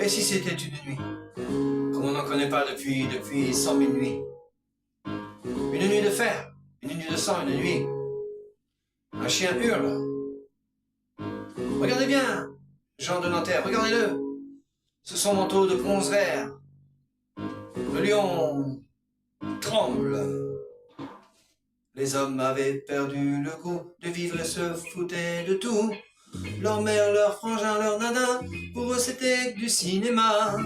Et si c'était une nuit, comme on n'en connaît pas depuis 100 000 nuits? Une nuit de fer, une nuit de sang, une nuit. Un chien hurle. Regardez bien, Jean de Nanterre, regardez-le. Sous son manteau de bronze vert, le lion tremble. Les hommes avaient perdu le goût de vivre et se foutaient de tout. Leur mère, leur frangin, leur nana, pour eux c'était du cinéma.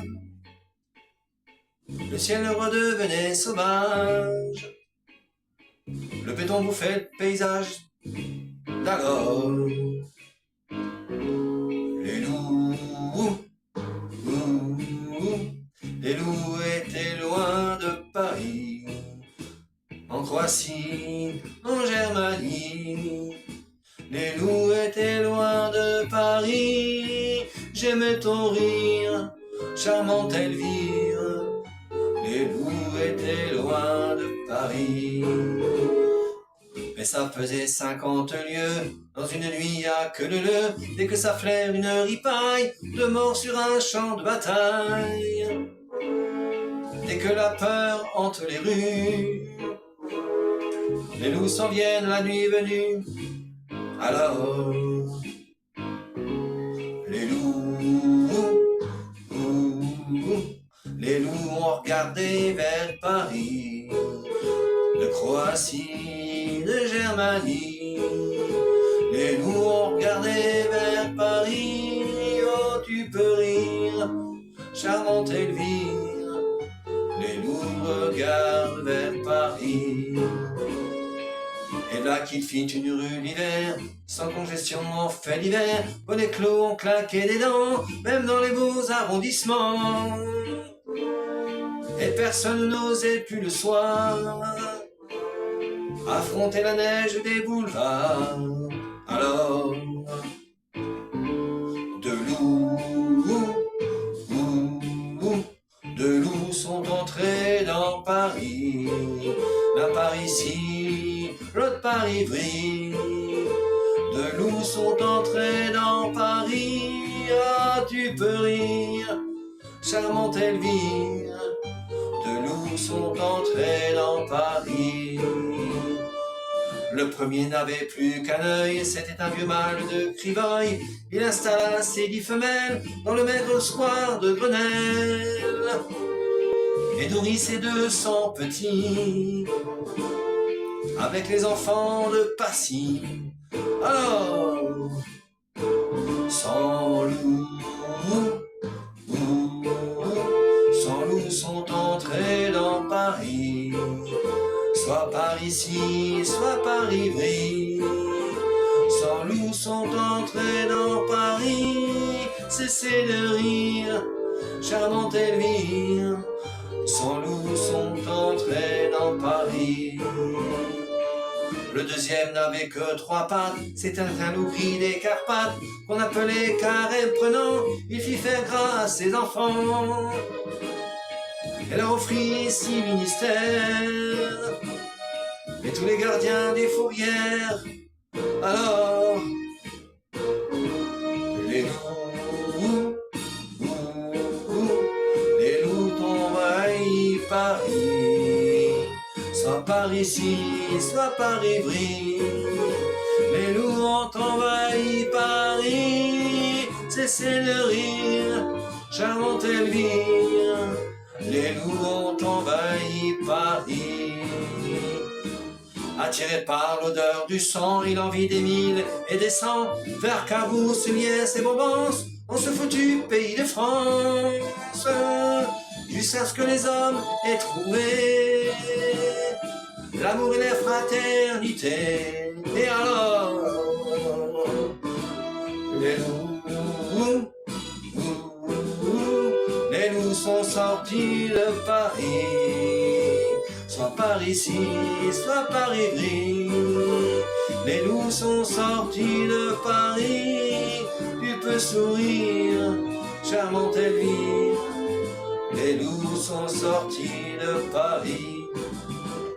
Le ciel redevenait sauvage. Le béton bouffait le paysage d'alors. Les loups, les loups étaient loin de Paris, en Croatie, en Germanie. Les loups étaient loin de Paris, j'aimais ton rire, charmante Elvire. Les loups étaient loin de Paris. Mais ça faisait 50 lieues, dans une nuit y'a que le leu, dès que ça flaire une ripaille, de mort sur un champ de bataille. Dès que la peur hante les rues, les loups s'en viennent la nuit venue. Alors, les loups ont regardé vers Paris, de Croatie, de Germanie. Les loups ont regardé vers Paris, oh tu peux rire, charmante Elvire. Les loups regardent vers Paris. Et là qu'il fit une rue l'hiver, sans congestion en fait l'hiver, où les clos ont claqué des dents, même dans les beaux arrondissements. Et personne n'osait plus le soir affronter la neige des boulevards. Alors, deux loups sont entrés dans Paris, l'un par ici, l'autre par Ivry. Deux loups sont entrés dans Paris, ah tu peux rire, charmante Elvire. Deux loups sont entrés dans Paris. Le premier n'avait plus qu'un œil, c'était un vieux mâle de Crivoy. Il installa ses 10 femelles dans le maigre square de Grenelle et nourrit ses 200 petits avec les enfants de Passy. Alors, sans loup sont entrés dans Paris, soit par ici, soit par Ivry. 100 loups sont entrés dans Paris, cessez de rire, charmante Elvire. 100 loups sont entrés dans Paris. Le deuxième n'avait que 3 pattes, c'était un loup gris des Carpates, qu'on appelait Carême prenant, il fit faire grâce à ses enfants. Elle leur offrit 6 ministères et tous les gardiens des fourrières. Alors, les loups envahissent Paris, soit par ici, soit par Ivry. Les loups ont envahi Paris, cessez de rire, charmante Elvire. Les loups ont envahi Paris. Attiré par l'odeur du sang, il envie des milles et des cents, vers Cabourg, Liesse et Bourbance, on se foutu pays de France, jusqu'à ce que les hommes aient trouvé l'amour et la fraternité. Et alors, les loups sont sortis de Paris, soit par ici, soit par Ivry. Les loups sont sortis de Paris, tu peux sourire, charmante Elvire. Les loups sont sortis de Paris,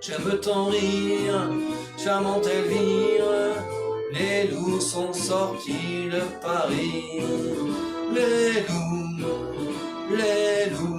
j'aime ton rire, charmante Elvire. Les loups sont sortis de Paris, les loups les loups